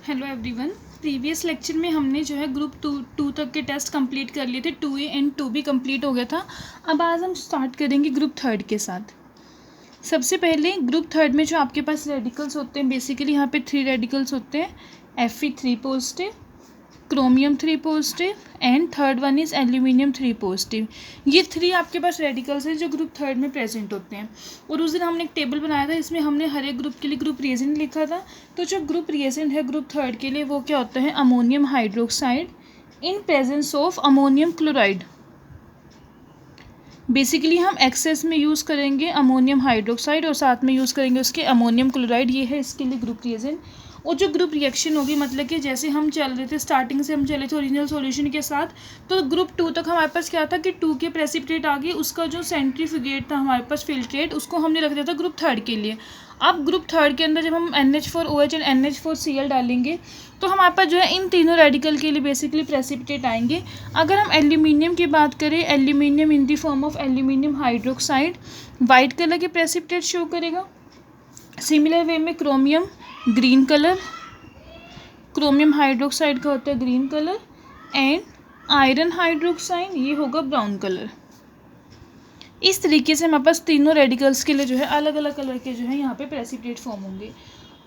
Hello everyone. Previous lecture में हमने जो है ग्रुप टू तक के टेस्ट कंप्लीट कर लिए थे। 2A एंड 2B कंप्लीट हो गया था। अब आज हम स्टार्ट करेंगे ग्रुप थर्ड के साथ। सबसे पहले ग्रुप थर्ड में जो आपके पास रेडिकल्स होते हैं, बेसिकली यहाँ पे 3 रेडिकल्स होते हैं। Fe3 positive, chromium 3 positive and third one is aluminium 3 positive. ये 3 आपके पास रेडिकल्स हैं जो ग्रुप थर्ड में प्रेजेंट होते हैं। और उस दिन हमने एक टेबल बनाया था, इसमें हमने हर एक ग्रुप के लिए ग्रुप रिएजेंट लिखा था। तो जो ग्रुप रिएजेंट है ग्रुप थर्ड के लिए वो क्या होता है, ammonium hydroxide in presence of ammonium chloride. Basically हम एक्सेस में यूज़ करेंगे अमोनियम हाइड्रोक्साइड और साथ में यूज़ करेंगे उसके अमोनियम क्लोराइड। ये है इसके लिए ग्रुप रिएजेंट। और जो ग्रुप रिएक्शन होगी, मतलब कि जैसे हम चल रहे थे, स्टार्टिंग से हम चले थे ओरिजिनल सॉल्यूशन के साथ, तो ग्रुप टू तक हमारे पास क्या था कि 2 के प्रेसिपिटेट आ गए, उसका जो सेंट्रीफ्यूगेट था हमारे पास फिल्ट्रेट, उसको हमने रख दिया था ग्रुप थर्ड के लिए। अब ग्रुप थर्ड के अंदर जब हम NH4OH एंड NH4Cl डालेंगे तो हमारे पास जो है इन तीनों रेडिकल के लिए बेसिकली प्रेसिपिटेट आएंगे। अगर हम एल्यूमिनियम की बात करें, aluminium in the form of aluminium hydroxide white colour के प्रेसिपिटेट शो करेगा। सिमिलर वे में chromium green colour, chromium hydroxide का होता है green colour, and iron hydroxide ये होगा ब्राउन कलर। इस तरीके से हमारे पास तीनों रेडिकल्स के लिए जो है अलग अलग कलर के जो है यहाँ पे प्रेसिपिटेट फॉर्म होंगे।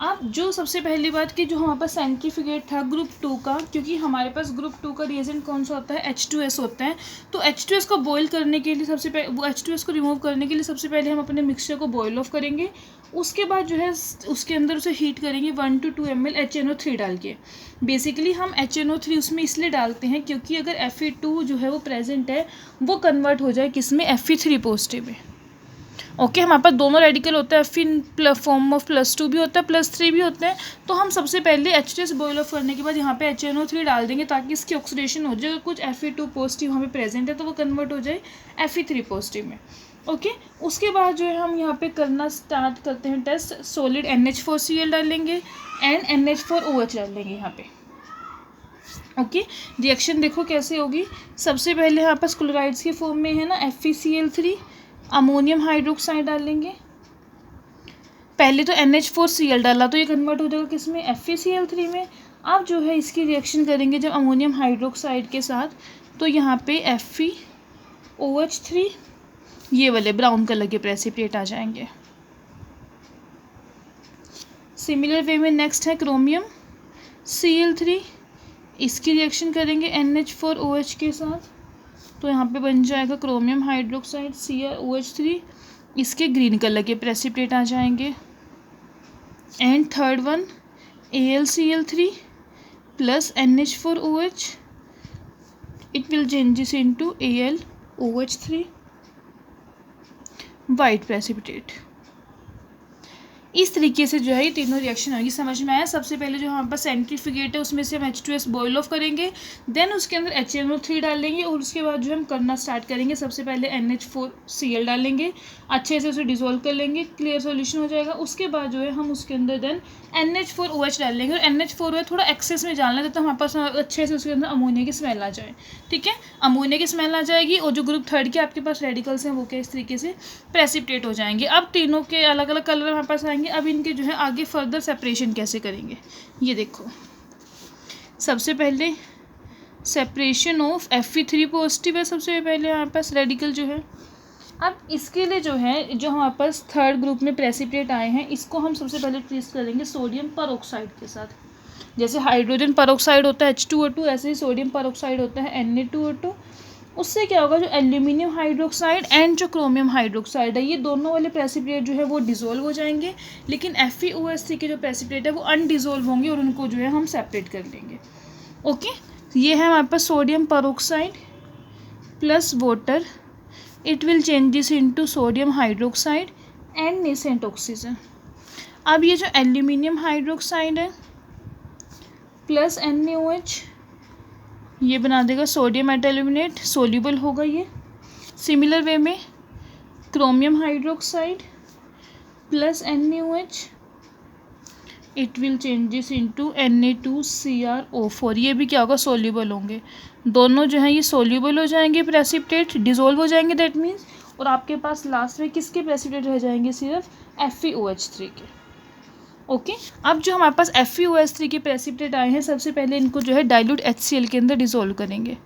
अब जो सबसे पहली बात कि जो हमारे पास सेंट्रीफ्यूगेट था ग्रुप टू का, क्योंकि हमारे पास ग्रुप टू का रिएजेंट कौन सा होता है, H2S होता है। तो H2S को बॉईल करने के लिए सबसे पहले, वो H2S को रिमूव करने के लिए सबसे पहले हम अपने मिक्सचर को बॉईल ऑफ करेंगे। उसके बाद जो है उसके अंदर उसे हीट करेंगे 1 to 2 ml HNO3 डाल के। बेसिकली हम HNO3 उसमें इसलिए डालते हैं क्योंकि अगर Fe2 जो है वो प्रेजेंट है, वो कन्वर्ट हो जाए किसमें, Fe3 पॉजिटिव में। ओके, हमारे पास दोनों रेडिकल होता है, Fe फॉर्म ऑफ +2 भी होता है, +3 भी होते हैं। तो हम सबसे पहले H2S बॉयल ऑफ करने के बाद यहाँ पे HNO3 डाल देंगे ताकि इसकी ऑक्सीडेशन हो जाए। कुछ Fe2 पॉजिटिव वहाँ पे प्रेजेंट है तो वो कन्वर्ट हो जाए Fe3 पॉजिटिव में। ओके, उसके बाद जो है हम यहाँ पे करना स्टार्ट करते हैं टेस्ट। सॉलिड NH4Cl डालेंगे एंड NH4OH डालेंगे यहाँ पे। ओके, रिएक्शन देखो कैसे होगी। सबसे पहले यहाँ पास क्लोराइड्स के फॉर्म में है ना FeCl3, अमोनियम हाइड्रोक्साइड डालेंगे। पहले तो NH4Cl डाला तो ये कन्वर्ट हो जाएगा किसमें, FeCl3 में। अब जो है इसकी रिएक्शन करेंगे जब अमोनियम हाइड्रोक्साइड के साथ, तो यहाँ पे FeOH3 ये वाले ब्राउन कलर के प्रेसिपिटेट आ जाएंगे। सिमिलर वे में नेक्स्ट है क्रोमियम Cl3, इसकी रिएक्शन करेंगे NH4OH के साथ, तो यहाँ पे बन जाएगा क्रोमियम हाइड्रोक्साइड CrOH3, इसके ग्रीन कलर के प्रेसिपिटेट आ जाएंगे। And third one AlCl3 plus NH4OH, it will changes into AlOH3 white precipitate. इस तरीके से जो है ये तीनों रिएक्शन होगी। समझ में आया। सबसे पहले जो हमारे पास सेंट्रीफ्यूगेट है उसमें से हम H2S बॉयल ऑफ करेंगे, देन उसके अंदर HNO3 डालेंगे और उसके बाद जो हम करना स्टार्ट करेंगे, सबसे पहले NH4Cl डालेंगे, अच्छे से उसे डिसॉल्व कर लेंगे, क्लियर सॉल्यूशन हो जाएगा। उसके बाद जो है हम उसके अंदर देन NH4OH डालेंगे और NH4OH थोड़ा एक्सेस में डालना है तो हमारे पास अच्छे से उसके अंदर अमोनिया की स्मेल आ जाए। ठीक है, अमोनिया की स्मेल आ जाएगी और जो ग्रुप थर्ड के आपके पास रेडिकल्स हैं वो क्या इस तरीके से प्रेसिपिटेट हो जाएंगे। अब तीनों के अलग अलग कलर हमारे पास आएंगे। अब इनके जो है आगे फर्दर सेपरेशन कैसे करेंगे, ये देखो। सबसे पहले सेपरेशन ऑफ Fe3 पॉजिटिव है सबसे पहले हमारे पास रेडिकल जो है। अब इसके लिए जो है जो हमारे पास थर्ड ग्रुप में प्रेसिपिटेट आए हैं, इसको हम सबसे पहले ट्रीट करेंगे सोडियम परऑक्साइड के साथ। जैसे हाइड्रोजन परऑक्साइड होता है H2O2, ऐसे ही सोडियम परऑक्साइड होता है Na2O2। उससे क्या होगा, जो एल्यूमिनियम हाइड्रोक्साइड एंड जो क्रोमियम हाइड्रोक्साइड है, ये दोनों वाले प्रेसिपिटेट जो है वो डिसॉल्व हो जाएंगे, लेकिन FeOH3 के जो प्रेसिपिटेट है वो अनडिसॉल्व होंगे और उनको जो है हम सेपरेट कर लेंगे। ओके, ये है हमारे पास sodium peroxide plus water, it will changes into sodium hydroxide and nascent oxygen. अब ये जो एल्यूमिनियम हाइड्रोक्साइड है प्लस NaOH, ये बना देगा सोडियम एल्यूमिनेट, सोल्यूबल होगा ये। सिमिलर वे में chromium hydroxide plus NaOH, it will changes into Na2CrO4, ये भी क्या होगा, सोल्यूबल होंगे। दोनों जो हैं ये सोल्यूबल हो जाएंगे, प्रेसिपिटेट डिसॉल्व हो जाएंगे दैट मीन्स। और आपके पास लास्ट में किसके प्रेसिपिटेट रह जाएंगे, सिर्फ FeOH3 के। ओके। अब जो हमारे पास FeOH3 के प्रेसिपिटेट आए हैं, सबसे पहले इनको जो है डाइल्यूट HCl के अंदर डिसोल्व करेंगे।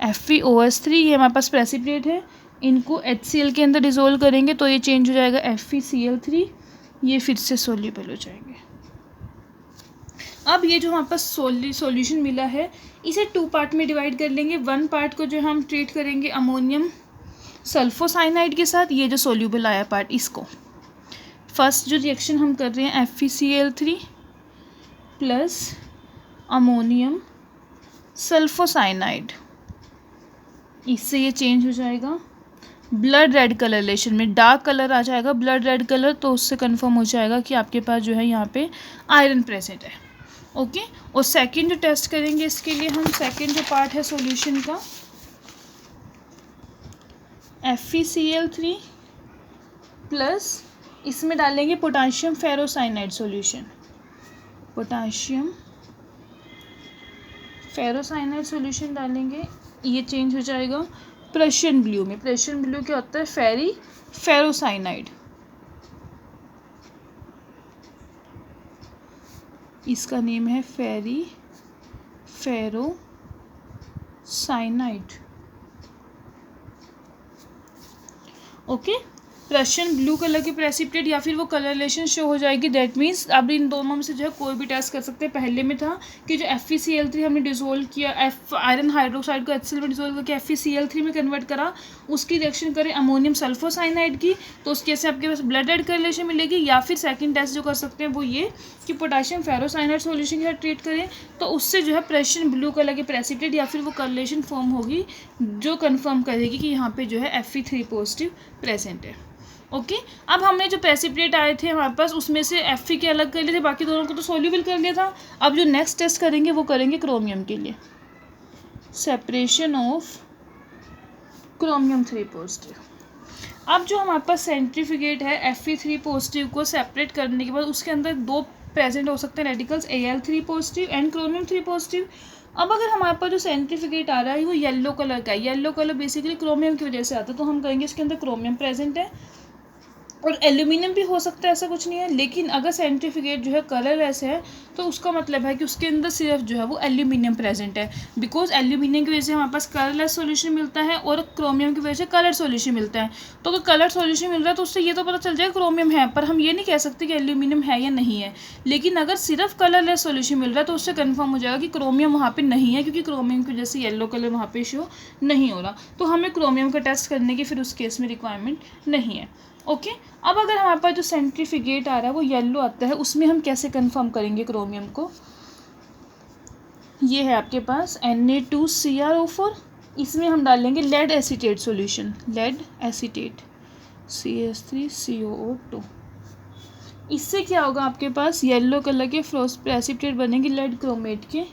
FeOH3 ये हमारे पास प्रेसिपिटेट है, इनको HCl के अंदर डिसोल्व करेंगे तो ये चेंज हो जाएगा FeCl3, ये फिर से सोल्यूबल हो जाएंगे। अब ये जो हमारे पास सॉल्यूशन मिला है, इसे 2 पार्ट में डिवाइड कर लेंगे। 1 पार्ट को जो हम ट्रीट करेंगे अमोनियम सल्फोसाइनाइड के साथ, ये जो सोल्यूबल आया पार्ट इसको। फर्स्ट जो रिएक्शन हम कर रहे हैं FeCl3 प्लस अमोनियम सल्फोसाइनाइड, इससे ये चेंज हो जाएगा ब्लड रेड कलरेशन में, डार्क कलर आ जाएगा ब्लड रेड कलर, तो उससे कंफर्म हो जाएगा कि आपके पास जो है यहाँ पे आयरन प्रेजेंट है। ओके। और सेकंड जो टेस्ट करेंगे इसके लिए हम, सेकंड जो पार्ट है सॉल्यूशन का, FeCl3 प्लस इसमें डालेंगे potassium ferrocyanide solution, potassium ferrocyanide solution डालेंगे, ये चेंज हो जाएगा प्रेशियन ब्लू में। प्रेशियन ब्लू क्या होता है? फेरोसाइनाइड, इसका नेम है ferrocyanide. Okay. Russian blue colour की प्रेसिपिटेट या फिर वो कलरेशन शो हो जाएगी। दैट मीन्स अब इन दोनों में से जो है कोई भी टेस्ट कर सकते हैं। पहले में था कि जो FeCl3 हमने डिसोल्व किया, आयरन हाइड्रोक्साइड को HCl में डिसोल्व करके FeCl3 में कन्वर्ट करा, उसकी रिएक्शन करें अमोनियम सल्फोसाइनाइड की, तो उसके से आपके पास ब्लड रेड कलरेशन मिलेगी। या फिर सेकंड टेस्ट जो कर सकते हैं वो ये कि पोटाशियम फेरोसाइनाइड सॉल्यूशन के साथ ट्रीट करें, तो उससे जो है प्रेशियन ब्लू कलर की प्रेसिपिटेट या फिर वो कलरेशन फॉर्म होगी जो कन्फर्म करेगी कि यहाँ पे जो है Fe3 पॉजिटिव प्रेजेंट है। ओके। अब हमने जो प्रेसिपिटेट आए थे हमारे पास, उसमें से Fe के अलग कर लिए थे, बाकी दोनों को तो सोल्यूबल कर लिया था। अब जो नेक्स्ट टेस्ट करेंगे वो करेंगे क्रोमियम के लिए, सेपरेशन ऑफ क्रोमियम 3 पॉजिटिव। अब जो हमारे पास सेंट्रीफ्यूगेट है Fe3 पॉजिटिव को सेपरेट करने के बाद उसके अंदर 2 प्रेजेंट हो सकते हैं radicals, Al3 positive and chromium 3 positive. अब अगर हमारे पास जो सेंट्रीफ्यूगेट आ रहा है वो येलो कलर का है, येलो कलर बेसिकली क्रोमियम की वजह से आता है, तो हम कहेंगे इसके अंदर क्रोमियम प्रेजेंट है। और एल्यूमिनियम भी हो सकता है, ऐसा कुछ नहीं है। लेकिन अगर सेंट्रीफ्यूगेट जो है कलरलेस है तो उसका मतलब है कि उसके अंदर सिर्फ जो है वो एल्यूमिनियम प्रेजेंट है, बिकॉज एल्यूमिनियम की वजह से हमारे पास कलरलेस सॉल्यूशन मिलता है और क्रोमियम की वजह से कलर सॉल्यूशन मिलता है। तो अगर कलर सॉल्यूशन मिल रहा है तो उससे ये तो पता चल जाएगा क्रोमियम है, पर हम ये नहीं कह सकते कि एल्यूमिनियम है या नहीं है। लेकिन अगर सिर्फ कलरलेस सॉल्यूशन मिल रहा है तो उससे कन्फर्म हो जाएगा कि क्रोमियम वहाँ पर नहीं है, क्योंकि क्रोमियम की वजह से येलो कलर वहाँ पर शो नहीं हो रहा, तो हमें क्रोमियम का टेस्ट करने की फिर उस केस में रिक्वायरमेंट नहीं है। ओके। अब अगर हमारे पास जो सेंट्रीफ्यूगेट आ रहा है वो येलो आता है, उसमें हम कैसे कंफर्म करेंगे क्रोमियम को? ये है आपके पास Na2CrO4, इसमें हम डालेंगे lead acetate solution, lead acetate CH3COO2। इससे क्या होगा? आपके पास येलो कलर के प्रेसिपिटेट बनेंगे, लेड क्रोमेट के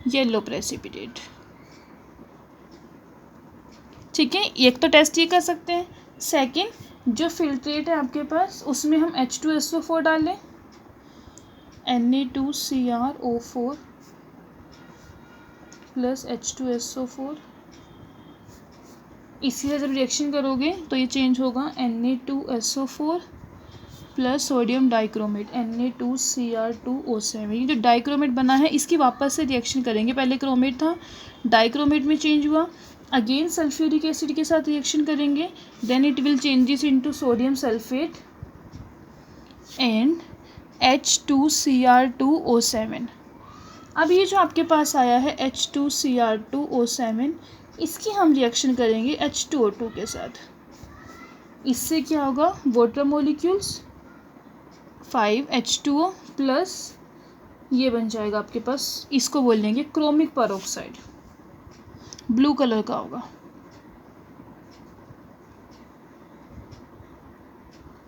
येलो प्रेसिपिटेट। ठीक है, एक तो टेस्ट ये कर सकते हैं। सेकंड, जो फिल्ट्रेट है आपके पास उसमें हम H2SO4 डालें, Na2CrO4 प्लस H2SO4, इसी से जब रिएक्शन करोगे तो ये चेंज होगा Na2SO4 plus sodium dichromate Na2Cr2O7। ये जो डाइक्रोमेट बना है इसकी वापस से रिएक्शन करेंगे, पहले क्रोमेट था डाइक्रोमेट में चेंज हुआ, अगेन सल्फ्यूरिक एसिड के साथ रिएक्शन करेंगे, then it will changes into sodium sulphate and H2Cr2O7। अब ये जो आपके पास आया है H2Cr2O7, इसकी हम रिएक्शन करेंगे H2O2 के साथ। इससे क्या होगा? वाटर मॉलिक्यूल्स 5H2O प्लस ये बन जाएगा आपके पास, इसको बोलेंगे क्रोमिक पेरोक्साइड, ब्लू कलर का होगा।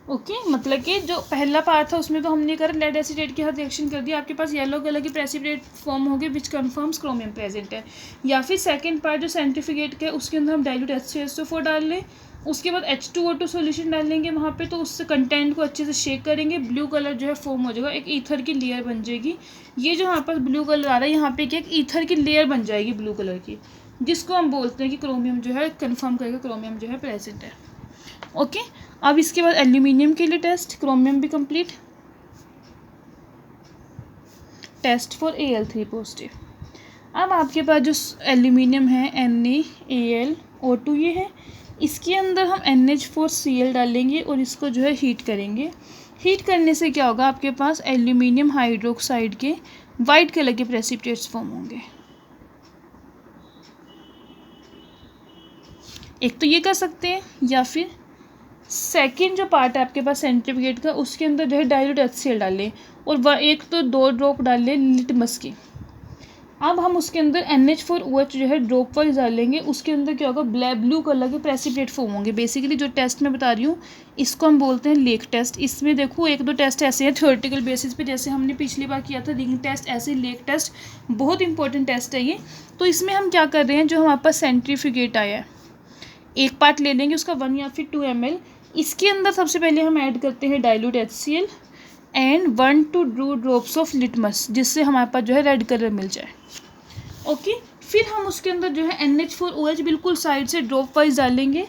ओके, मतलब कि जो पहला पार्ट था उसमें तो हमने कर लेड एसीटेट के साथ रिएक्शन कर दिया, आपके पास येलो कलर की प्रेसिपिटेट फॉर्म होगी विच कन्फर्म्स क्रोमियम प्रेजेंट है। या फिर सेकंड पार्ट जो सेंट्रीफ्यूगेट का है उसके अंदर हम डाइल्यूट H2SO4 डाल लें, उसके बाद H2O2 सॉल्यूशन डाल लेंगे वहाँ पे, तो उससे कंटेंट को अच्छे से शेक करेंगे, ब्लू कलर जो है फॉर्म हो जाएगा, एक ईथर की लेयर बन जाएगी। ये जो हमारे पास ब्लू कलर आ रहा है यहाँ पे एक ईथर की लेयर बन जाएगी ब्लू कलर की, जिसको हम बोलते हैं कि क्रोमियम जो है कन्फर्म करेगा क्रोमियम जो है प्रेजेंट है। ओके। अब इसके बाद एल्यूमिनियम के लिए टेस्ट, क्रोमियम भी complete. Test for Al3 positive. अब आपके पास जो एल्यूमिनियम है NaAlO2 ये है, इसके अंदर हम NH4Cl डालेंगे और इसको जो है हीट करेंगे। हीट करने से क्या होगा, आपके पास एल्यूमिनियम हाइड्रोक्साइड के वाइट कलर के प्रेसिपिटेट्स फॉर्म होंगे। एक तो ये कर सकते हैं, या फिर सेकंड जो पार्ट है आपके पास सेंट्रीफ्यूगेट का, उसके अंदर जो है डाइल्यूट HCl डालें और वह एक तो 2 ड्रॉप डाल लें लिटमस की। अब हम उसके अंदर NH4OH जो है ड्रॉप वाइज डालेंगे, उसके अंदर क्या होगा, ब्लू कलर के प्रेसिपिटेट फॉर्म होंगे। बेसिकली जो टेस्ट मैं बता रही हूँ इसको हम बोलते हैं लेक टेस्ट। इसमें देखो 1-2 टेस्ट ऐसे हैं थ्योरेटिकल बेसिस पे, जैसे हमने पिछली बार किया था रिंग टेस्ट, ऐसे लेक टेस्ट बहुत इंपॉर्टेंट टेस्ट है ये। तो इसमें हम क्या कर रहे हैं, जो हमारे पास सेंट्रीफ्यूगेट आया है, एक पार्ट ले लेंगे उसका 1 या फिर 2 ml, इसके अंदर सबसे पहले हम ऐड करते हैं dilute HCl and 1 to 2 drops of litmus, जिससे हमारे पास जो है रेड कलर मिल जाए। ओके, फिर हम उसके अंदर जो है NH4OH बिल्कुल साइड से ड्रॉप वाइज डालेंगे।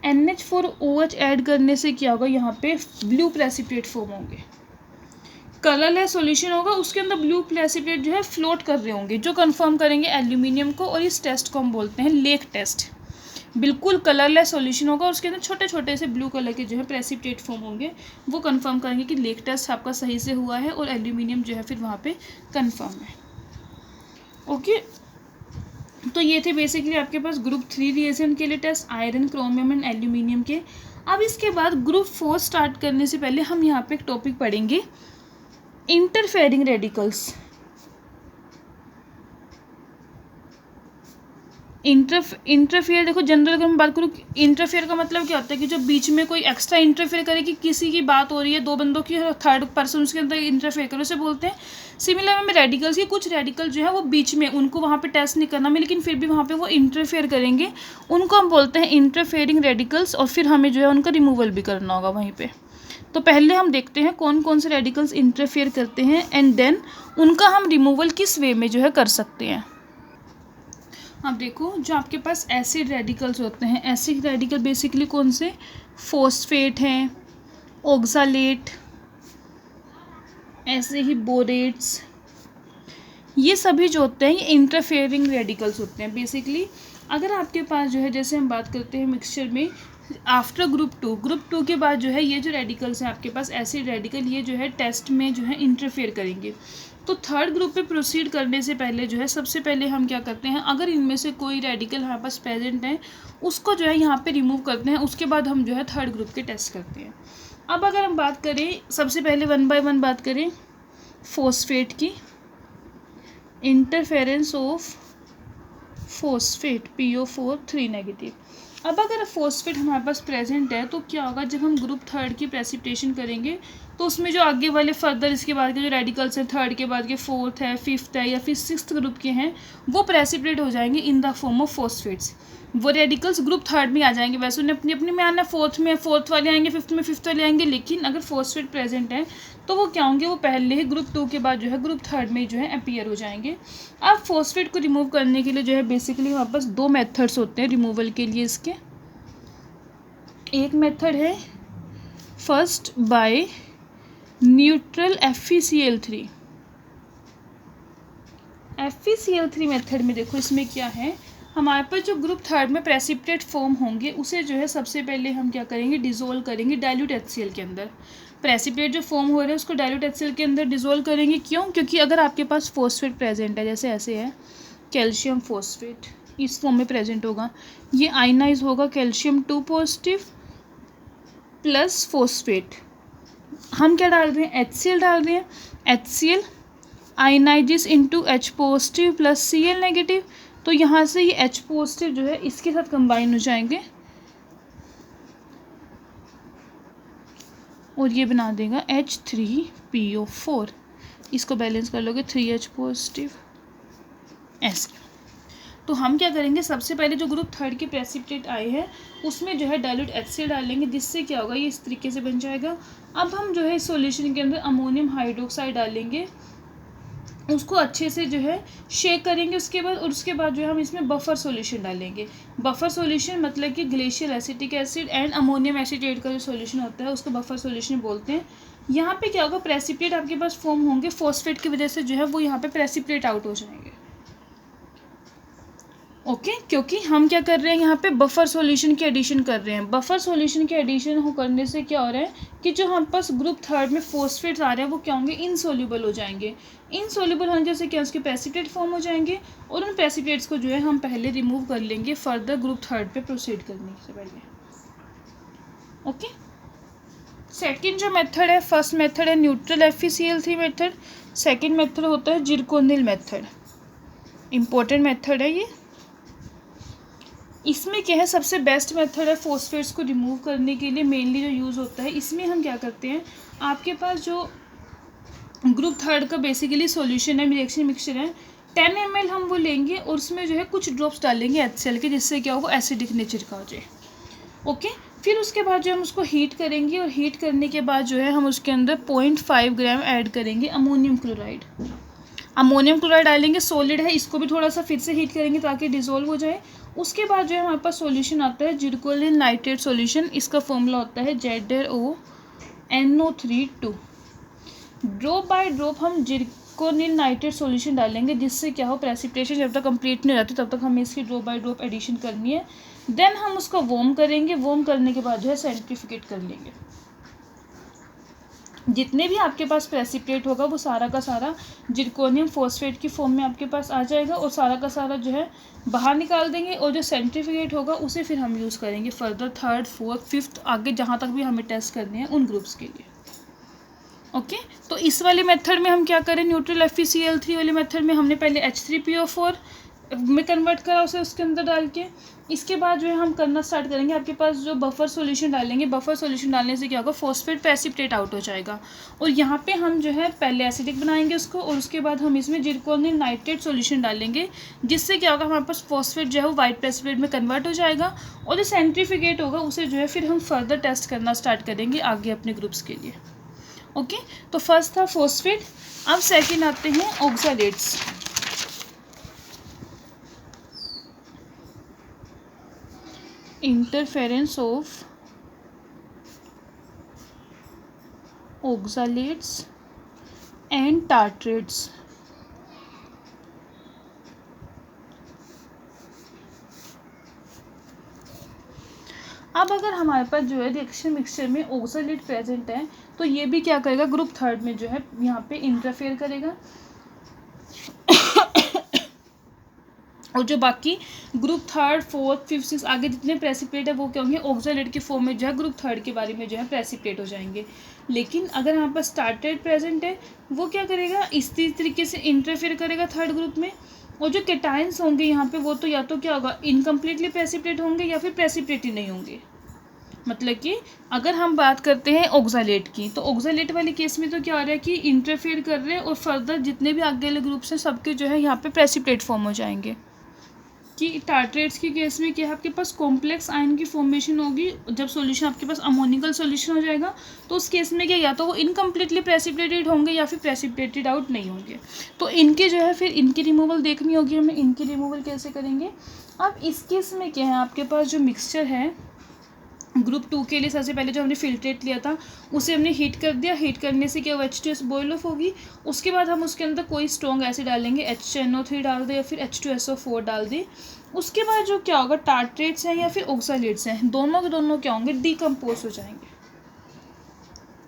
NH4OH ऐड करने से क्या होगा, यहाँ पे ब्लू प्रेसिपिटेट फॉर्म होंगे। कलरलेस सॉल्यूशन होगा, उसके अंदर ब्लू प्रेसिपिटेट जो है फ्लोट कर रहे होंगे, जो कंफर्म करेंगे एल्यूमिनियम को। और इस टेस्ट को हम बोलते हैं लेक टेस्ट। बिल्कुल कलरलेस सॉल्यूशन होगा और उसके अंदर छोटे छोटे से ब्लू कलर के जो है प्रेसिपिटेट फॉर्म होंगे, वो कंफर्म करेंगे कि लेक टेस्ट आपका सही से हुआ है और एल्यूमिनियम जो है फिर वहाँ पे कंफर्म है। ओके, तो ये थे बेसिकली आपके पास ग्रुप 3 रिएजेंट के लिए test, iron, chromium and aluminium के। अब इसके बाद ग्रुप 4 स्टार्ट करने से पहले हम यहाँ पे एक टॉपिक पढ़ेंगे, इंटरफेयरिंग रेडिकल्स। इंटरफेयर देखो, जनरल अगर मैं बात करूँ, इंटरफेयर का मतलब क्या होता है कि जो बीच में कोई एक्स्ट्रा इंटरफेयर करे, कि किसी की बात हो रही है 2 बंदों की, थर्ड पर्सन उसके अंदर इंटरफेयर करे, उसे बोलते हैं। सिमिलर में रेडिकल्स की कुछ रेडिकल जो है वो बीच में, उनको वहाँ पे टेस्ट नहीं करना में, लेकिन फिर भी वहाँ पे वो इंटरफेयर करेंगे, उनको हम बोलते हैं इंटरफेयरिंग रेडिकल्स। और फिर हमें जो है उनका रिमूवल भी करना होगा वहीं पर। तो पहले हम देखते हैं कौन कौन से रेडिकल्स इंटरफेयर करते हैं एंड देन उनका हम रिमूवल किस वे में जो है कर सकते हैं। अब देखो, जो आपके पास एसिड रेडिकल्स होते हैं, एसिड रेडिकल बेसिकली कौन से, फॉस्फेट हैं, ऑक्सालेट, ऐसे ही बोरेट्स, ये सभी जो होते हैं ये इंटरफेयरिंग रेडिकल्स होते हैं बेसिकली। अगर आपके पास जो है, जैसे हम बात करते हैं मिक्सचर में, आफ्टर ग्रुप 2 के बाद जो है ये जो रेडिकल्स हैं आपके पास एसिड रेडिकल, ये जो है टेस्ट में जो है इंटरफेयर करेंगे। तो थर्ड ग्रुप पे प्रोसीड करने से पहले जो है सबसे पहले हम क्या करते हैं, अगर इनमें से कोई रेडिकल हमारे पास प्रेजेंट है उसको जो है यहाँ पे रिमूव करते हैं, उसके बाद हम जो है थर्ड ग्रुप के टेस्ट करते हैं। अब अगर हम बात करें, सबसे पहले 1 by 1 बात करें फॉस्फेट की, interference of phosphate PO4 3 negative. अब अगर फॉस्फेट हमारे पास प्रेजेंट है तो क्या होगा, जब हम ग्रुप 3 की प्रेसिपिटेशन करेंगे तो उसमें जो आगे वाले फर्दर इसके बाद के जो रेडिकल्स हैं, 3 के बाद के 4th है, 5th है या फिर 6th ग्रुप के हैं, वो प्रेसिपिटेट हो जाएंगे in the form of phosphates. वो रेडिकल्स ग्रुप 3 में आ जाएंगे। वैसे उन्हें अपनी अपनी में आना, 4th में 4th वाले आएंगे, 5th में 5th वाले आएंगे, लेकिन अगर फॉस्फेट प्रेजेंट है तो वो क्या होंगे, वो पहले ही ग्रुप 2 के बाद जो है ग्रुप 3 में जो है अपीयर हो जाएंगे। अब फॉस्फेट को रिमूव करने के लिए जो है बेसिकली हमारे पास 2 मेथड्स होते हैं रिमूवल के लिए इसके। एक मेथड है first by neutral FeCl3। FeCl3 method में देखो इसमें क्या है, हमारे पास जो ग्रुप 3 में प्रेसिपिटेट फॉर्म होंगे उसे जो है सबसे पहले हम क्या करेंगे, डिसोल्व करेंगे डाइल्यूट HCl के अंदर। प्रेसिपिटेट जो फॉर्म हो रहे हैं उसको डाइल्यूट HCl के अंदर डिसोल्व करेंगे। क्यों? क्योंकि अगर आपके पास फॉस्फेट प्रेजेंट है, जैसे ऐसे है कैल्शियम फॉस्फेट, इस फॉर्म में प्रेजेंट होगा, ये आयनाइज होगा कैल्शियम 2 पॉजिटिव प्लस फॉस्फेट। हम क्या डाल रहे हैं, HCl डाल रहे हैं, HCl ionizes into H positive plus Cl negative. तो यहाँ से ये H पॉजिटिव जो है इसके साथ कंबाइन हो जाएंगे और ये बना देगा H3PO4। इसको बैलेंस कर लोगे 3H पॉजिटिव ऐसे। तो हम क्या करेंगे, सबसे पहले जो ग्रुप 3 के प्रेसिपिटेट आए हैं उसमें जो है डाइल्यूट HCl डालेंगे, जिससे क्या होगा, ये इस तरीके से बन जाएगा। अब हम जो है इस सॉल्यूशन के अंदर अमोनियम हाइड्रोक्साइड डालेंगे, उसको अच्छे से जो है शेक करेंगे उसके बाद, और उसके बाद जो है हम इसमें बफर सॉल्यूशन डालेंगे। बफर सॉल्यूशन मतलब कि glacial acetic acid and ammonium acetate का जो सॉल्यूशन होता है उसको बफर सॉल्यूशन बोलते हैं। यहाँ पे क्या होगा, प्रेसिपिटेट आपके पास फॉर्म होंगे, फॉस्फेट की वजह से जो है वो यहाँ पे प्रेसिपिटेट आउट हो जाएंगे। ओके क्योंकि हम क्या कर रहे हैं, यहाँ पे बफर सॉल्यूशन की एडिशन कर रहे हैं। बफर सॉल्यूशन की एडिशन हो करने से क्या हो रहा है कि जो हम पास ग्रुप थर्ड में फॉस्फेट्स आ रहे हैं वो क्या होंगे, इनसोल्यूबल हो जाएंगे। इनसोल्यूबल होने जैसे क्या उसके प्रेसिपिटेट फॉर्म हो जाएंगे और उन प्रेसिपिटेट्स को जो है हम पहले रिमूव कर लेंगे फर्दर ग्रुप थर्ड पे प्रोसीड करने से पहले। ओके सेकेंड जो मेथड है, फर्स्ट मेथड है neutral FeCl3 method, second method होता है जिरकोनिल मेथड। इम्पोर्टेंट मेथड है ये। इसमें क्या है, सबसे बेस्ट मेथड है फॉस्फेट्स को रिमूव करने के लिए मेनली जो यूज़ होता है। इसमें हम क्या करते हैं, आपके पास जो ग्रुप थर्ड का बेसिकली सॉल्यूशन है, रिएक्शन मिक्सचर है, 10 ml हम वो लेंगे और उसमें जो है कुछ ड्रॉप्स डालेंगे HCl के, जिससे क्या होगा एसिडिक नेचर का हो जाए। ओके फिर उसके बाद जो हम उसको हीट करेंगे और हीट करने के बाद जो है हम उसके अंदर 0.5 ग्राम ऐड करेंगे अमोनियम क्लोराइड। अमोनियम क्लोराइड डालेंगे, सॉलिड है, इसको भी थोड़ा सा फिर से हीट करेंगे ताकि डिसॉल्व हो जाए। उसके बाद जो है हमारे पास सॉल्यूशन आता है जिरकोनिल नाइट्रेट सॉल्यूशन। इसका फॉर्मूला होता है ZnONO3 ड्रॉप बाय ड्रॉप हम जिरकोनिल नाइट्रेट सॉल्यूशन डालेंगे, जिससे क्या हो प्रेसिपिटेशन जब तक कंप्लीट नहीं रहती तब तक हमें इसकी ड्रॉप बाय ड्रॉप एडिशन करनी है। देन हम उसको वार्म करेंगे, वार्म करने के बाद जो है सेंट्रीफ्यूगेट कर लेंगे। जितने भी आपके पास प्रेसिपिटेट होगा वो सारा का सारा जिरकोनियम फॉस्फेट की फॉर्म में आपके पास आ जाएगा और सारा का सारा जो है बाहर निकाल देंगे और जो सेंट्रीफ्यूगेट होगा उसे फिर हम यूज़ करेंगे फर्दर थर्ड फोर्थ फिफ्थ आगे जहाँ तक भी हमें टेस्ट करने हैं उन ग्रुप्स के लिए। ओके तो इस वाले मेथड में हम क्या करें, न्यूट्रल FeCl3 वाले मेथड में हमने पहले H3PO4 में कन्वर्ट करा उसे उसके अंदर डाल के। इसके बाद जो है हम करना स्टार्ट करेंगे, आपके पास जो बफर सॉल्यूशन डालेंगे, बफर सॉल्यूशन डालने से क्या होगा फॉस्फेट प्रेसिपिटेट आउट हो जाएगा और यहाँ पे हम जो है पहले एसिडिक बनाएंगे उसको और उसके बाद हम इसमें जिरकोनिल नाइट्रेट सॉल्यूशन डालेंगे, जिससे क्या होगा हमारे पास फॉस्फेट जो है वो वाइट प्रेसिपिटेट में कन्वर्ट हो जाएगा और जो सेंट्रीफ्यूगेट होगा उसे जो है फिर हम फर्दर टेस्ट करना स्टार्ट करेंगे आगे अपने ग्रुप्स के लिए। ओके तो फर्स्ट था फॉस्फेट। अब सेकेंड आते हैं oxalates. Interference of oxalates and tartrates. अब अगर हमारे पास जो है रिएक्शन मिक्सचर में ऑक्सालेट प्रेजेंट है तो ये भी क्या करेगा, ग्रुप थर्ड में जो है यहाँ पे इंटरफेयर करेगा और जो बाकी group third fourth fifth six आगे जितने प्रेसिपिटेट है वो क्या होंगे ऑक्सालेट के फॉर्म में जो है ग्रुप थर्ड के बारे में जो है प्रेसिपिटेट हो जाएंगे। लेकिन अगर हमारे पास टार्ट्रेट प्रेजेंट है वो क्या करेगा, इस तरीके से इंटरफेयर करेगा थर्ड ग्रुप में और जो केटाइंस होंगे यहाँ पे वो तो या तो क्या होगा इनकम्प्लीटली प्रेसिपिटेट होंगे या फिर प्रेसिपिटेट ही नहीं होंगे। मतलब कि अगर हम बात करते हैं ऑक्सालेट की तो ऑक्सालेट वाले केस में तो क्या हो रहा है कि इंटरफेयर कर रहे हैं और फर्दर जितने भी आगे वाले ग्रुप्स हैं सबके जो है यहाँ पे प्रेसिपिटेट फॉर्म हो जाएंगे। कि टार्ट्रेट्स के केस में क्या है आपके पास कॉम्प्लेक्स आयन की फॉर्मेशन होगी, जब सॉल्यूशन आपके पास अमोनिकल सॉल्यूशन हो जाएगा तो उस केस में क्या या तो वो इनकम्प्लीटली प्रेसिपिटेटेड होंगे या फिर प्रेसिपिटेटेड आउट नहीं होंगे। तो इनके जो है फिर इनकी रिमूवल देखनी होगी हमें, इनकी रिमूवल कैसे करेंगे। अब इस केस में क्या है आपके पास जो मिक्सचर है ग्रुप 2 के लिए सबसे पहले जो हमने फिल्ट्रेट लिया था उसे हमने हीट कर दिया, हीट करने से क्या H2S बॉयल ऑफ होगी। उसके बाद हम उसके अंदर कोई स्ट्रॉन्ग एसिड डालेंगे, HNO3 डाल दे या फिर H2SO4 डाल दे। उसके बाद जो क्या होगा टार्ट्रेट्स हैं या फिर ऑक्सालेट्स हैं दोनों के दोनों क्या होंगे डिकम्पोज हो जाएंगे।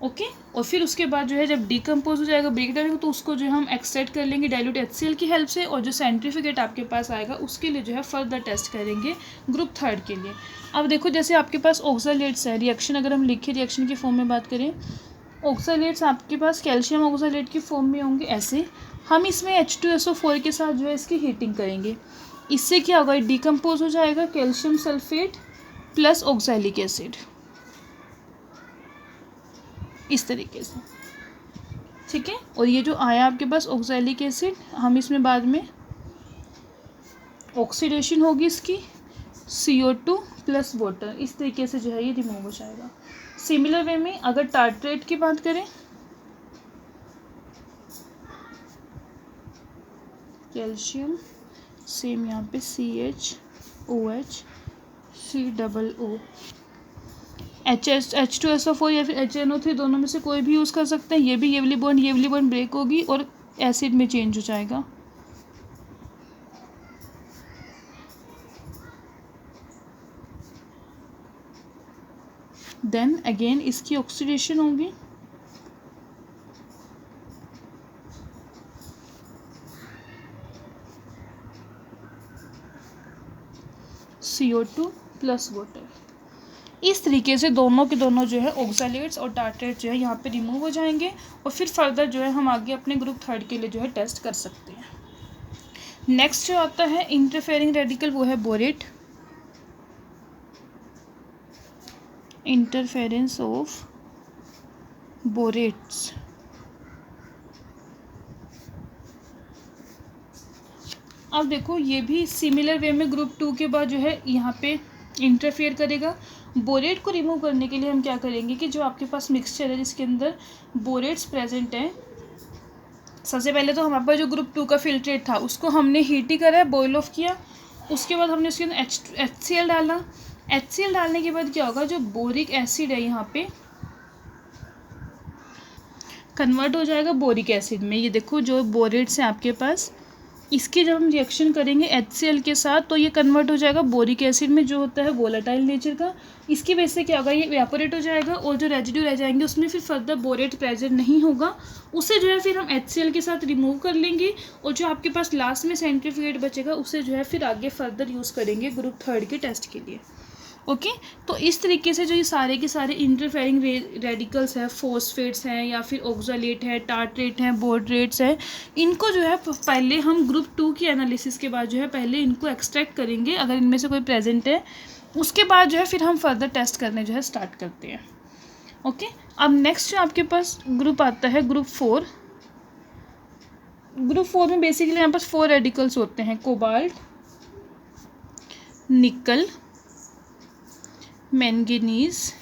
ओके और फिर उसके बाद जो है जब डिकम्पोज हो जाएगा ब्रेक डाउन होगा तो उसको जो है हम एक्सट्रैक्ट कर लेंगे डाइल्यूट HCl की हेल्प से और जो सेंट्रीफ्यूगेट आपके पास आएगा उसके लिए जो है फर्दर टेस्ट करेंगे ग्रुप थर्ड के लिए। अब देखो जैसे आपके पास ऑक्सालेट्स है, रिएक्शन अगर हम लिखे रिएक्शन की फॉर्म में बात करें ऑक्सालेट्स आपके पास कैल्शियम ऑक्सालेट की फॉर्म में होंगे ऐसे। हम इसमें H2SO4 के साथ जो है इसकी हीटिंग करेंगे, इससे क्या होगा डिकम्पोज हो जाएगा calcium sulphate plus oxalic acid इस तरीके से। ठीक है और ये जो आया आपके पास ऑक्सैलिक एसिड हम इसमें बाद में ऑक्सीडेशन होगी इसकी CO2 प्लस वाटर, इस तरीके से जो है ये रिमूव हो जाएगा। सिमिलर वे में अगर टार्ट्रेट की बात करें कैल्शियम सेम यहाँ पे CHOH COO H2SO4 या फिर HNO3 दोनों में से कोई भी यूज़ कर सकते हैं। ये वाली बॉन्ड ब्रेक होगी और एसिड में चेंज हो जाएगा। देन अगेन इसकी ऑक्सीडेशन होगी, CO2 प्लस वाटर। इस तरीके से दोनों के दोनों जो है ऑक्सैलेट्स और टार्ट्रेट जो है यहाँ पे रिमूव हो जाएंगे और फिर फर्दर जो है हम आगे अपने ग्रुप 3 के लिए जो है टेस्ट कर सकते हैं। नेक्स्ट जो आता है इंटरफेयरिंग रेडिकल, वो है बोरेट। Interference of बोरेट्स। अब देखो ये भी सिमिलर वे में ग्रुप 2 के बाद जो है यहाँ पे इंटरफेयर करेगा। बोरेट को रिमूव करने के लिए हम क्या करेंगे कि जो आपके पास मिक्सचर है जिसके अंदर बोरेट्स प्रेजेंट हैं, सबसे पहले तो हमारे पास जो ग्रुप 2 का फिल्ट्रेट था उसको हमने हीट ही करा है, बॉयल ऑफ किया। उसके बाद हमने उसके अंदर HCl डाला। HCl डालने के बाद क्या होगा, जो बोरिक एसिड है यहाँ पे कन्वर्ट हो जाएगा बोरिक एसिड में। ये देखो जो बोरेट्स हैं आपके पास, इसके जब हम रिएक्शन करेंगे HCl के साथ तो ये कन्वर्ट हो जाएगा बोरिक एसिड में, जो होता है वोलेटाइल नेचर का। इसकी वजह से क्या होगा, ये इवेपोरेट हो जाएगा और जो रेजिड्यू रह जाएंगे उसमें फिर फर्दर बोरेट प्रेजेंट नहीं होगा। उसे जो है फिर हम HCl के साथ रिमूव कर लेंगे और जो आपके पास लास्ट में सेंट्रीफ्यूगेट बचेगा उसे जो है फिर आगे फर्दर यूज़ करेंगे ग्रुप 3 के टेस्ट के लिए। ओके तो इस तरीके से जो ये सारे के सारे इंटरफेयरिंग रेडिकल्स हैं, फॉस्फेट्स हैं या फिर ऑक्सैलेट है, टार्ट्रेट हैं, बोरेट्स हैं, इनको जो है पहले हम ग्रुप 2 की एनालिसिस के बाद जो है पहले इनको एक्सट्रैक्ट करेंगे अगर इनमें से कोई प्रेजेंट है। उसके बाद जो है फिर हम फर्दर टेस्ट करने जो है स्टार्ट करते हैं। ओके अब नेक्स्ट जो आपके पास ग्रुप आता है ग्रुप 4। ग्रुप 4 में बेसिकली यहाँ पास 4 रेडिकल्स होते हैं, कोबाल्ट, निकल, manganese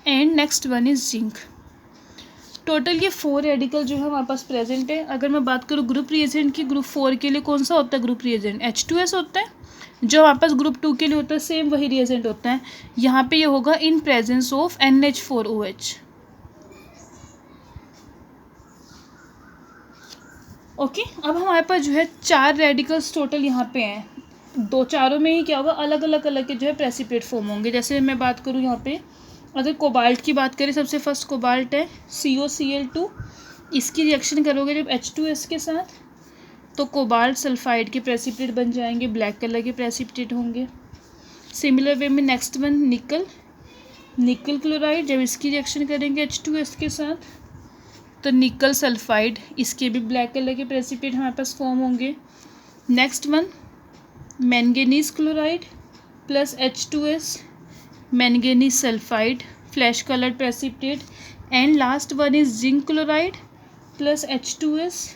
and next one is zinc. Total ये 4 रेडिकल जो है हमारे पास प्रेजेंट है। अगर मैं बात करूँ ग्रुप रिएजेंट की, ग्रुप 4 के लिए कौन सा होता है ग्रुप रिएजेंट, H2S होता है। जो हमारे पास ग्रुप 2 के लिए होता है सेम वही रिएजेंट होता है। यहाँ पे ये होगा in presence of NH4OH। Okay अब हमारे पास जो है 4 रेडिकल्स टोटल यहाँ पे हैं। दो चारों में ही क्या होगा, अलग अलग के जो है प्रेसिपिटेट फॉर्म होंगे। जैसे मैं बात करूँ यहाँ पे, अगर कोबाल्ट की बात करें, सबसे फर्स्ट कोबाल्ट है COCl2। इसकी रिएक्शन करोगे जब H2S के साथ तो कोबाल्ट सल्फाइड के प्रेसिपिटेट बन जाएंगे, ब्लैक कलर के प्रेसिपिटेट होंगे। सिमिलर वे में नेक्स्ट वन निकल क्लोराइड, जब इसकी रिएक्शन करेंगे H2S के साथ तो निकल सल्फाइड, इसके भी ब्लैक कलर के प्रेसिपिटेट हमारे पास फॉर्म होंगे। Next one manganese chloride plus H2S, manganese sulphide, flash coloured precipitate. And last one is zinc chloride plus H2S,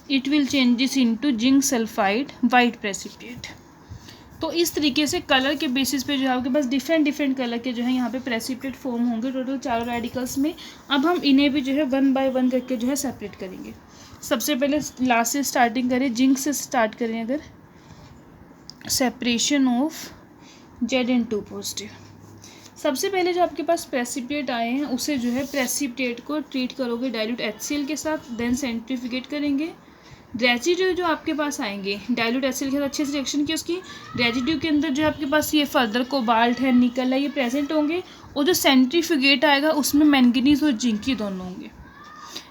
it will changes into zinc sulphide white precipitate. तो इस तरीके से colour के basis पे जो है आपके पास डिफरेंट कलर के जो है यहाँ पे प्रेसिपिटेट फॉर्म होंगे टोटल 4 रेडिकल्स में। अब हम इन्हें भी जो है 1 बाय 1 करके जो है सेपरेट करेंगे। सबसे पहले लास्ट से स्टार्टिंग करें, जिंक से स्टार्ट करें। अगर सेपरेशन ऑफ Zn2 पॉजिटिव, सबसे पहले जो आपके पास प्रेसिपिटेट आए हैं उसे जो है प्रेसिपिटेट को ट्रीट करोगे डाइल्यूट HCl के साथ, देन सेंट्रीफ्यूगेट करेंगे। रेजिड्यू जो आपके पास आएंगे डाइल्यूट HCl के साथ अच्छे से रिएक्शन की, उसकी रेजिड्यू के अंदर जो आपके पास ये फर्दर कोबाल्ट है, निकल है, ये प्रेजेंट होंगे। और जो सेंट्रीफ्यूगेट आएगा उसमें मैंगनीज और जिंक ही दोनों होंगे।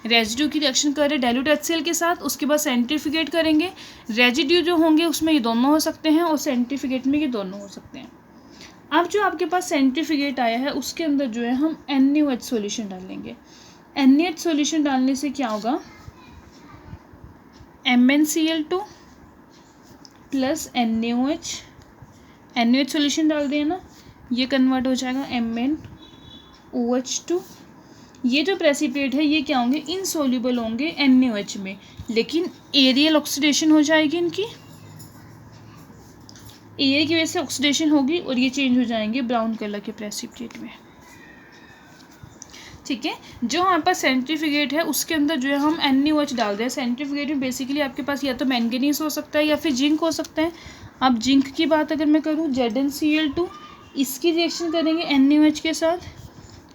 रेजिड्यू की रिएक्शन कर रहे हैं डाइल्यूट HCl के साथ, उसके बाद सेंट्रीफ्यूगेट करेंगे। रेजिड्यू जो होंगे उसमें ये दोनों हो सकते हैं और सेंट्रीफ्यूगेट में ये दोनों हो सकते हैं। अब जो आपके पास सेंट्रीफ्यूगेट आया है उसके अंदर जो है हम NaOH सॉल्यूशन डालेंगे। NaOH सॉल्यूशन डालने से क्या होगा, MnCl2 plus NaOH, NaOH solution डाल दिया ना, ये कन्वर्ट हो जाएगा MnOH2। ये जो प्रेसिपिटेट है ये क्या होंगे, इनसोल्यूबल होंगे NaOH में, लेकिन एरियल ऑक्सीडेशन हो जाएगी इनकी, एयर की वजह से ऑक्सीडेशन होगी और ये चेंज हो जाएंगे ब्राउन कलर के प्रेसिपिटेट में। ठीक है, जो हमारे पास सेंट्रीफ्यूगेट है उसके अंदर जो है हम NaOH डाल रहे हैं। सेंट्रीफ्यूगेट में बेसिकली आपके पास या तो मैंगनीज हो सकता है या फिर जिंक हो सकता है। अब जिंक की बात अगर मैं करूँ, ZnCl2, इसकी रिएक्शन करेंगे NaOH के साथ,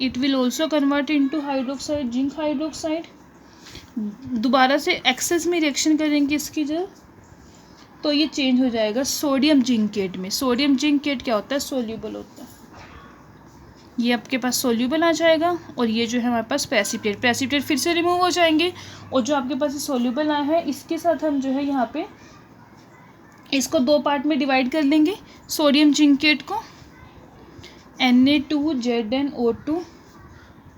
it will also convert into hydroxide, zinc hydroxide. दोबारा से एक्सेस में रिएक्शन करेंगे इसकी जब, तो ये चेंज हो जाएगा सोडियम जिंकेट में। सोडियम जिंकेट क्या होता है, सोल्यूबल होता है। ये आपके पास सोल्यूबल आ जाएगा और ये जो है हमारे पास प्रेसिपिटेट, प्रेसिपिटेट फिर से रिमूव हो जाएंगे और जो आपके पास सोल्यूबल आया है इसके साथ हम जो है यहाँ पे इसको दो पार्ट में डिवाइड कर लेंगे। सोडियम जिंकेट को Na2ZnO2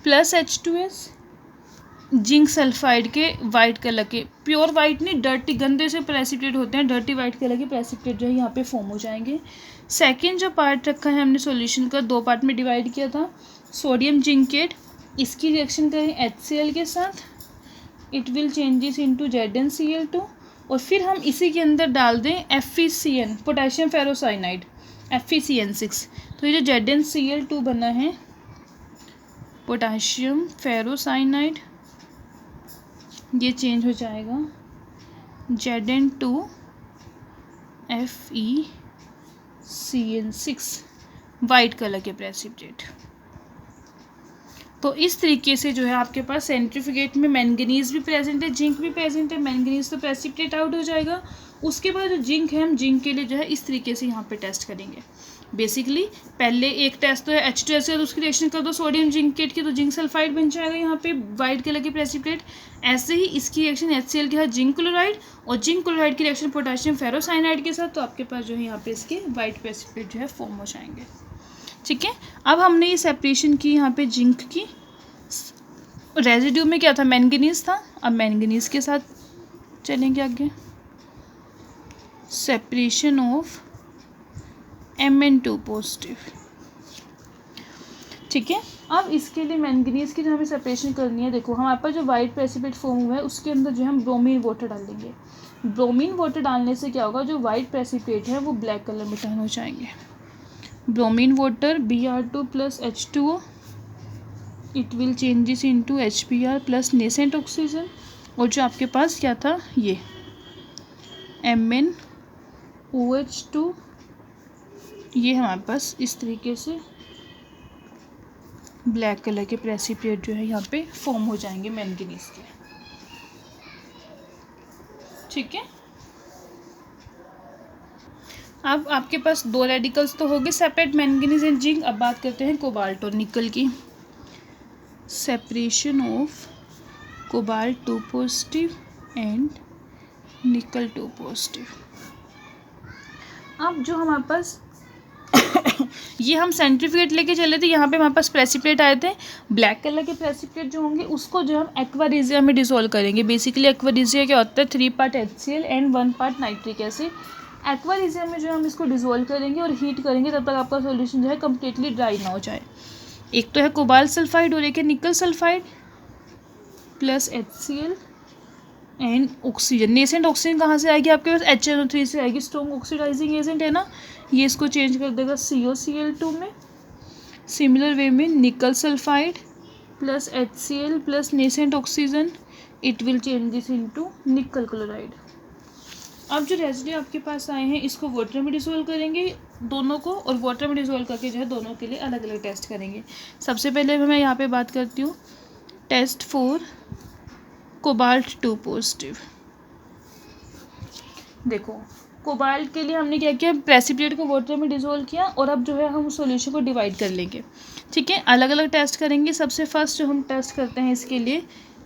plus H2S, zinc sulphide के वाइट कलर के, प्योर वाइट नहीं, डर्टी गंदे से प्रेसिपिटेट होते हैं, डर्टी वाइट कलर के प्रेसिपिटेट जो है यहाँ पे फॉर्म हो जाएंगे। सेकंड जो पार्ट रखा है हमने सॉल्यूशन का, दो पार्ट में डिवाइड किया था, सोडियम जिंकेट, इसकी रिएक्शन करें HCl के साथ, it will changes into ZnCl2 और फिर हम इसी के अंदर डाल दें FeCN, पोटेशियम फेरोसाइनाइड, FeCN6। तो ये जो ZnCl2 बना है, पोटेशियम फेरोसाइनाइड, ये चेंज हो जाएगा Zn2FeCN6, वाइट कलर के प्रेसिपिटेट। तो इस तरीके से जो है आपके पास सेंट्रीफ्यूगेट में मैंगनीज भी प्रेजेंट है, जिंक भी प्रेजेंट है। मैंगनीज तो प्रेसिपिटेट आउट हो जाएगा, उसके बाद जो जिंक है हम जिंक के लिए जो है इस तरीके से यहाँ पे टेस्ट करेंगे। बेसिकली पहले एक टेस्ट तो है H2S से, तो उसकी रिएक्शन कर दो सोडियम जिंकेट की, तो जिंक सल्फाइड बन जाएगा यहाँ पे वाइट कलर की प्रेसिपिटेट। ऐसे ही इसकी रिएक्शन HCl के साथ जिंक क्लोराइड और जिंक क्लोराइड की रिएक्शन पोटेशियम फेरोसाइनाइड के साथ, तो आपके पास जो है यहाँ पे इसके वाइट प्रेसिपिटेट जो है फॉर्म हो जाएंगे। ठीक है, अब हमने ये सेपरेशन की यहाँ पे जिंक की, रेजिड्यू में क्या था, मैंगनीज था, अब मैंगनीज के साथ चलेंगे आगे। Separation of Mn2 positive. ठीक है, अब इसके लिए मैंगनीज की जो हमें सेपरेशन करनी है, देखो हमारे पास जो वाइट प्रेसिपिटेट फॉर्म हुआ है उसके अंदर जो हम ब्रोमीन वाटर डालेंगे। ब्रोमीन वाटर डालने से क्या होगा, जो वाइट प्रेसिपिटेट है वो ब्लैक कलर में टर्न हो जाएंगे। Bromine water Br2 plus H2O, it will changes into HBr plus nascent oxygen, और जो आपके पास क्या था ये MnOH2, ये हमारे पास इस तरीके से ब्लैक कलर के प्रेसिपिटेट जो है यहाँ पे फॉर्म हो जाएंगे मैंगनीज के। ठीक है, अब आपके पास दो रेडिकल्स तो हो गए सेपरेट, मैंगनीज एंड जिंक। अब बात करते हैं कोबाल्ट और निकल की। Separation of cobalt 2 positive and निकल 2 पॉजिटिव। अब जो हमारे पास ये हम सेंट्रीफ्यूगेट लेके चले थे, यहाँ पे हमारे पास प्रेसिपिटेट आए थे, ब्लैक कलर के प्रेसिपिटेट जो होंगे उसको जो हम एक्वारेजिया में डिसॉल्व करेंगे। बेसिकली एक्वारेजिया क्या होता है, 3 part HCl and 1 part nitric acid. Aqua regia में जो हम इसको डिसॉल्व करेंगे और हीट करेंगे तब तक आपका सॉल्यूशन जो है कम्प्लीटली ड्राई ना हो जाए। एक तो है कोबाल्ट सल्फाइड और एक है निकल sulphide plus HCl and oxygen. Nascent oxygen कहाँ से आएगी, आपके पास HNO3 से आएगी, स्ट्रॉन्ग ऑक्सीडाइजिंग एजेंट है ना, ये इसको चेंज कर देगा COCl2 में। सिमिलर वे में निकल sulphide plus HCl plus nascent oxygen, it will change this into निकल क्लोराइड। अब जो रेजिड्यू आपके पास आए हैं इसको वाटर में डिसॉल्व करेंगे दोनों को, और वाटर में डिसॉल्व करके जो है दोनों के लिए अलग अलग टेस्ट करेंगे। सबसे पहले मैं यहाँ पे बात करती हूँ टेस्ट फॉर कोबाल्ट 2 पॉजिटिव। देखो कोबाल्ट के लिए हमने क्या किया, प्रेसिपिटेट को वाटर में डिसॉल्व किया और अब जो है हम सॉल्यूशन को डिवाइड कर लेंगे। ठीक है, अलग अलग टेस्ट करेंगे। सबसे फर्स्ट जो हम टेस्ट करते हैं इसके लिए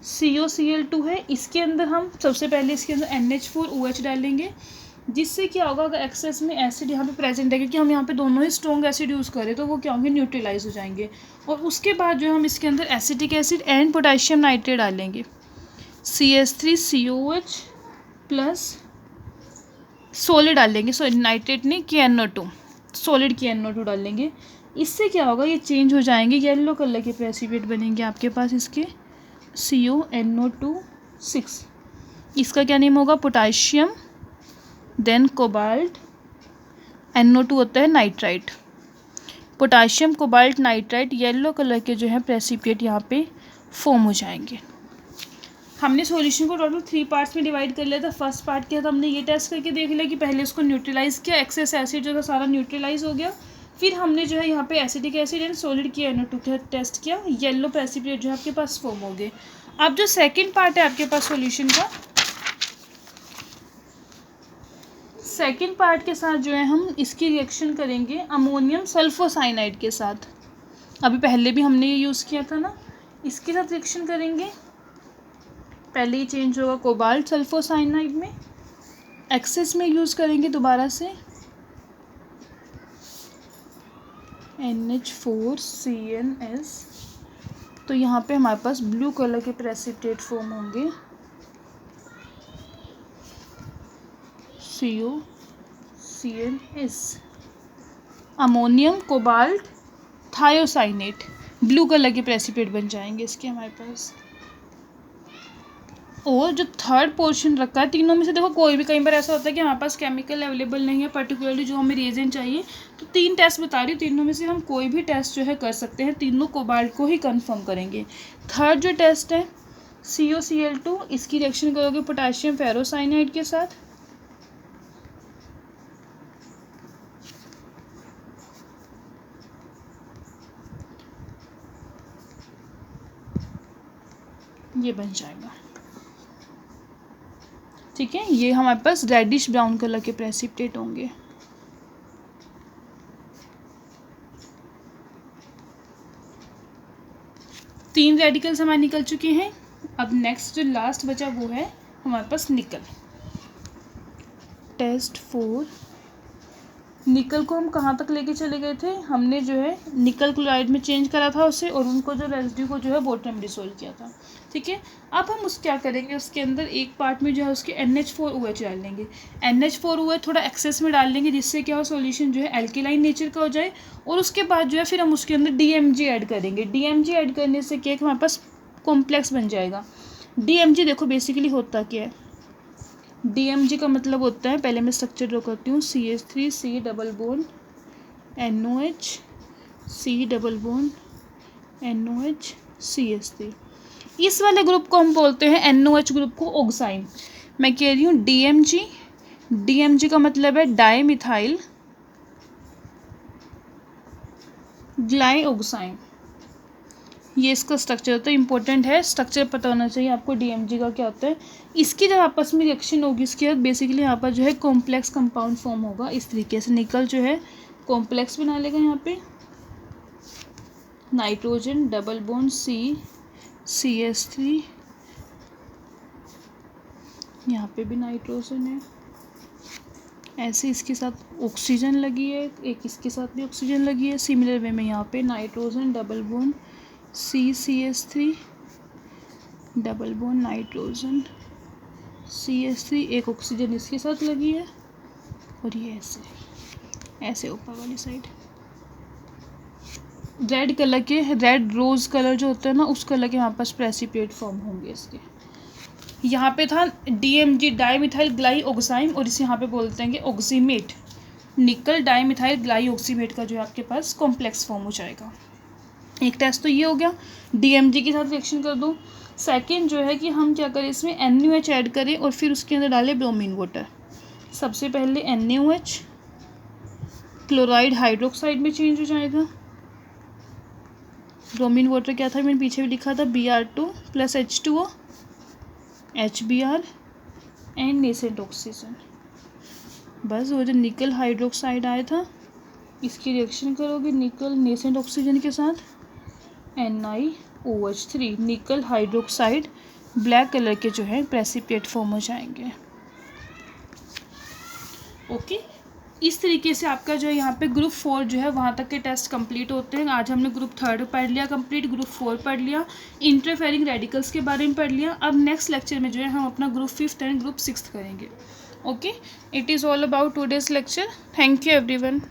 COCl2 है, इसके अंदर हम सबसे पहले इसके अंदर NH4OH डालेंगे, जिससे क्या होगा, अगर एक्सेस में एसिड यहाँ पे प्रेजेंट है, क्योंकि हम यहाँ पे दोनों ही स्ट्रॉन्ग एसिड यूज़ करें तो वो क्या होंगे, न्यूट्रलाइज हो जाएंगे। और उसके बाद जो हम इसके अंदर acetic acid and potassium nitrate डालेंगे, CH3COOH प्लस सॉलिड डालेंगे, सॉरी नाइट्रेट नहीं, KNO2, सॉलिड KNO2 डालेंगे। इससे क्या होगा, ये चेंज हो जाएंगे, येलो कलर के प्रेसिपिटेट बनेंगे आपके पास इसके CONO2 6। इसका क्या नेम होगा, पोटाशियम, देन कोबाल्ट, NO2 होता है nitrite, potassium cobalt nitrite, yellow colour के जो है प्रेसिपिटेट यहाँ पे फॉर्म हो जाएंगे। हमने सॉल्यूशन को टोटल 3 पार्ट्स में डिवाइड कर लिया था। फर्स्ट पार्ट क्या था, हमने ये टेस्ट करके देख लिया कि पहले उसको न्यूट्रलाइज किया, एक्सेस एसिड जो था सारा न्यूट्रलाइज हो गया। फिर हमने जो है यहाँ पे एसिटिक एसिड एंड सॉलिड की NO2 का टेस्ट किया, येलो प्रेसिपिटेट जो है आपके पास फॉर्म हो गए। अब जो सेकेंड पार्ट है आपके पास सॉल्यूशन का, सेकेंड पार्ट के साथ जो है हम इसकी रिएक्शन करेंगे अमोनियम सल्फोसाइनाइड के साथ। अभी पहले भी हमने ये यूज़ किया था ना, इसके साथ रिएक्शन करेंगे। पहले ही चेंज होगा कोबाल्ट सल्फोसाइनाइड में, एक्सेस में यूज़ करेंगे दोबारा से NH4CnS। तो यहाँ पे हमारे पास ब्लू कलर के प्रेसिपिटेट फॉर्म होंगे, COCnS। Ammonium cobalt thiocyanate, blue colour के प्रेसिपिटेट बन जाएंगे इसके हमारे पास। और जो थर्ड पोर्शन रखा है, तीनों में से देखो कोई भी, कई बार ऐसा होता है कि हमारे पास केमिकल अवेलेबल नहीं है पर्टिकुलरली जो हमें रिएजेंट चाहिए, तो 3 टेस्ट बता रही हूँ, तीनों में से हम कोई भी टेस्ट जो है कर सकते हैं, तीनों कोबाल्ट को ही कंफर्म करेंगे। थर्ड जो टेस्ट है COCl2, इसकी रिएक्शन करोगे पोटेशियम फेरोसाइनाइड के साथ, ये बन जाएगा। ठीक है, ये हमारे पास रेडिश ब्राउन कलर के प्रेसिपिटेट होंगे। तीन रेडिकल्स हमारे निकल चुके हैं। अब नेक्स्ट जो लास्ट बचा वो है हमारे पास निकल। टेस्ट 4, निकल को हम कहाँ तक लेके चले गए थे, हमने जो है निकल क्लोराइड में चेंज करा था उसे, और उनको जो रेसिड्यू को जो है वाटर में डिसोल्व किया था। ठीक है, अब हम उस क्या करेंगे, उसके अंदर एक पार्ट में जो है उसके NH4OH डाल लेंगे। NH4OH थोड़ा एक्सेस में डाल लेंगे, जिससे क्या हो सॉल्यूशन जो है एल्केलाइन नेचर का हो जाए। और उसके बाद जो है फिर हम उसके अंदर DMG ऐड करेंगे। DMG ऐड करने से क्या हमारे पास कॉम्प्लेक्स बन जाएगा। DMG देखो बेसिकली होता क्या है, DMG का मतलब होता है, पहले मैं स्ट्रक्चर ड्रॉ करती हूँ, CH3C double bond NOH, C double bond NOH CH3। इस वाले ग्रुप को हम बोलते हैं NOH ग्रुप को ऑक्साइन। मैं कह रही हूँ DMG का मतलब है डाईमिथाइल ग्लाइऑक्साइन। ये इसका स्ट्रक्चर होता है, इंपॉर्टेंट है, स्ट्रक्चर पता होना चाहिए आपको DMG का क्या होता है। इसकी जब आपस में रिएक्शन होगी इसके बाद बेसिकली यहाँ पर जो है कॉम्प्लेक्स कंपाउंड फॉर्म होगा। इस तरीके से निकल जो है कॉम्प्लेक्स बना लेगा। यहाँ पे नाइट्रोजन डबल बॉन्ड CH3, यहाँ पे भी नाइट्रोजन है, ऐसे इसके साथ ऑक्सीजन लगी है, एक इसके साथ भी ऑक्सीजन लगी है। सिमिलर वे में यहाँ पे nitrogen double bond CH3 double bond nitrogen CH3, एक ऑक्सीजन इसके साथ लगी है, और ये ऐसे ऊपर वाली साइड रेड कलर के, रेड रोज़ कलर जो होता है ना, उस कलर के हमारे पास प्रेसिपिटेट फॉर्म होंगे इसके। यहाँ पे था DMG डाईमिथाइल ग्लाइऑक्साइन, और इसे यहाँ पे बोलते हैं ऑक्सीमेट। निकल डाईमिथाइल ग्लाइऑक्सीमेट का जो है आपके पास कॉम्प्लेक्स फॉर्म हो जाएगा। एक टेस्ट तो ये हो गया, DMG के साथ रिएक्शन कर दो। सेकेंड जो है कि हम क्या करें, इसमें NaOH ऐड करें और फिर उसके अंदर डालें ब्रोमीन वाटर। सबसे पहले NaOH क्लोराइड हाइड्रोक्साइड में चेंज हो जाएगा। ब्रोमीन वाटर क्या था, मैंने पीछे भी लिखा था, Br2 + H2O HBr and nascent oxygen. बस वो जो निकल हाइड्रोक्साइड आया था इसकी रिएक्शन करोगे निकल नेसेंट ऑक्सीजन के साथ, NiOH3 निकल हाइड्रोक्साइड, ब्लैक कलर के जो है प्रेसिपिटेट फॉर्म हो जाएंगे। ओके, इस तरीके से आपका जो है यहाँ पे ग्रुप 4 जो है वहाँ तक के टेस्ट कंप्लीट होते हैं। आज हमने ग्रुप 3 पढ़ लिया कंप्लीट, ग्रुप 4 पढ़ लिया, इंटरफेरिंग रेडिकल्स के बारे में पढ़ लिया। अब नेक्स्ट लेक्चर में जो है हम अपना group 5th and group 6th करेंगे। Okay, it is all about today's lecture. Thank you everyone.